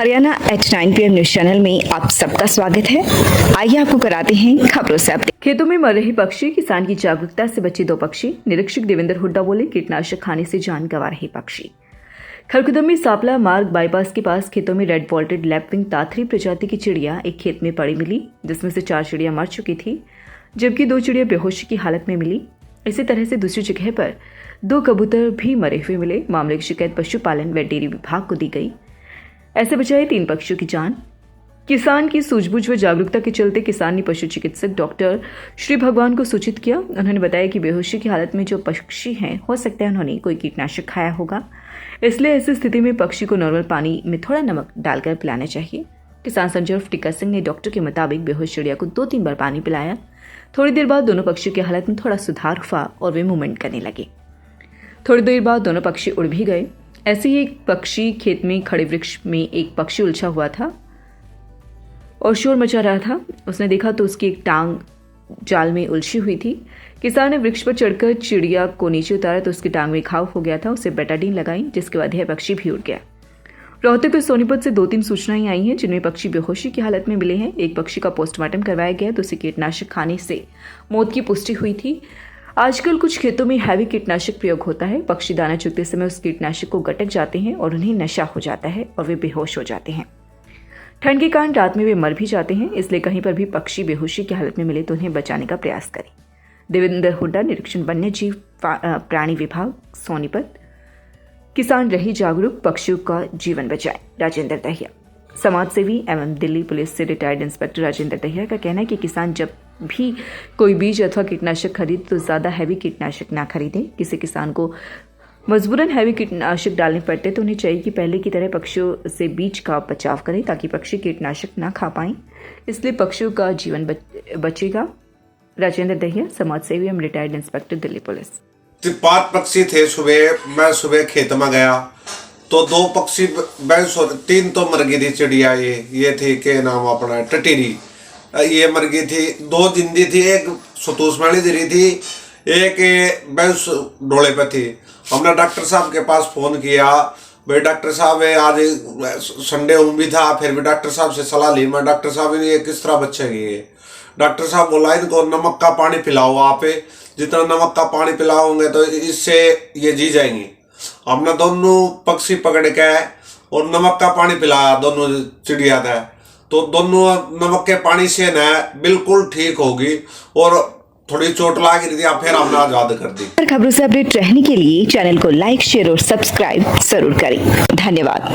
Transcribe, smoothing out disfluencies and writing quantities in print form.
Haryana H9 PM news channel में आप सबका स्वागत है। आइए आपको कराते हैं खबरों से अपडेट। खेतों में मर रहे पक्षी, किसान की जागरूकता से बचे 2 पक्षी। निरीक्षक देवेंद्र हुड्डा बोले, कीटनाशक खाने से जान गंवा रहे पक्षी। खरकुदम में सापला मार्ग बाईपास के पास खेतों में रेड वॉल्टेड लैपविंग ताथरी प्रजाति की चिड़िया एक खेत में पड़ी मिली, जिसमें से 4 चिड़िया मर चुकी थी, जबकि 2 चिड़िया बेहोशी की हालत में मिली। इसी तरह से दूसरी जगह पर 2 कबूतर भी मरे हुए मिले। मामले की शिकायत पशुपालन व डेयरी विभाग को दी गई। ऐसे बचाए 3 पक्षियों की जान। किसान की सूझबूझ व जागरूकता के चलते किसान ने पशु चिकित्सक डॉक्टर श्री भगवान को सूचित किया। उन्होंने बताया कि बेहोशी की हालत में जो पक्षी हैं, हो सकता है उन्होंने कोई कीटनाशक खाया होगा, इसलिए ऐसी स्थिति में पक्षी को नॉर्मल पानी में थोड़ा नमक डालकर पिलाना चाहिए। किसान संजय टिक्का सिंह ने डॉक्टर के मुताबिक बेहोश चिड़िया को 2-3 बार पानी पिलाया। थोड़ी देर बाद दोनों पक्षियों की हालत में थोड़ा सुधार हुआ और वे मूवमेंट करने लगे। थोड़ी देर बाद दोनों पक्षी उड़ भी गए। ऐसे ही एक पक्षी खेत में खड़े वृक्ष में एक पक्षी उलझा हुआ था और शोर मचा रहा था। उसने देखा तो उसकी एक टांग जाल में उलझी हुई थी। किसान ने वृक्ष पर चढ़कर चिड़िया को नीचे उतारा तो उसकी टांग में घाव हो गया था। उसे बेटाडीन लगाई, जिसके बाद यह पक्षी भी उड़ गया। रोहतक के सोनीपत से 2-3 सूचनाएं आई हैं, जिनमें पक्षी बेहोशी की हालत में मिले हैं। एक पक्षी का पोस्टमार्टम करवाया गया तो उसे कीटनाशक खाने से मौत की पुष्टि हुई थी। आजकल कुछ खेतों में हैवी कीटनाशक प्रयोग होता है। पक्षी दाना चुगते समय उस कीटनाशक को गटक जाते हैं और उन्हें नशा हो जाता है और वे बेहोश हो जाते हैं। ठंड के कारण रात में वे मर भी जाते हैं, इसलिए कहीं पर भी पक्षी बेहोशी की हालत में मिले तो उन्हें बचाने का प्रयास करें। देवेंद्र हुड्डा, निरीक्षण वन्य जीव प्राणी विभाग, सोनीपत। किसान रही जागरूक, पक्षियों का जीवन बचाए। राजेंद्र दहिया, समाजसेवी एवं दिल्ली पुलिस से रिटायर्ड इंस्पेक्टर राजेंद्र दहिया का कहना है कि किसान जब भी कोई बीज अथवा कीटनाशक खरीदे तो ज़्यादा हैवी कीटनाशक ना खरीदें। किसी किसान को मजबूरन हैवी कीटनाशक डालने पड़ते तो उन्हें चाहिए कि पहले की तरह पक्षियों से बीज का बचाव करें, ताकि पक्षी कीटनाशक ना खा पाएं, इसलिए पक्षियों का जीवन बचेगा। राजेंद्र दहिया, समाजसेवी एवं रिटायर्ड इंस्पेक्टर, दिल्ली पुलिस। 5 पक्षी थे। मैं सुबह खेत में गया तो 2 पक्षी 3 तो मर गई थी चिड़िया। ये थी के नाम अपना टटीरी, ये मर गई थी। 2 जिंदी थी, एक सतूस मैली गिरी थी, एक बैंस डोले पे थी। हमने डॉक्टर साहब के पास फोन किया, भाई डॉक्टर साहब आज संडे भी था, फिर भी डॉक्टर साहब से सलाह ली। मैं डॉक्टर साहब ने ये किस तरह बचेगी। डॉक्टर साहब बोला इनको नमक का पानी पिलाओ, आप जितना नमक का पानी पिलाओगे तो इससे ये जी जाएंगी। हमने दोनों पक्षी पकड़ के और नमक का पानी पिलाया दोनों चिड़िया का, तो दोनों नमक के पानी से न बिल्कुल ठीक होगी और थोड़ी चोट लग रही थी, फिर हमने आजाद कर दी। खबरों से अपडेट रहने के लिए चैनल को लाइक, शेयर और सब्सक्राइब जरूर करें। धन्यवाद।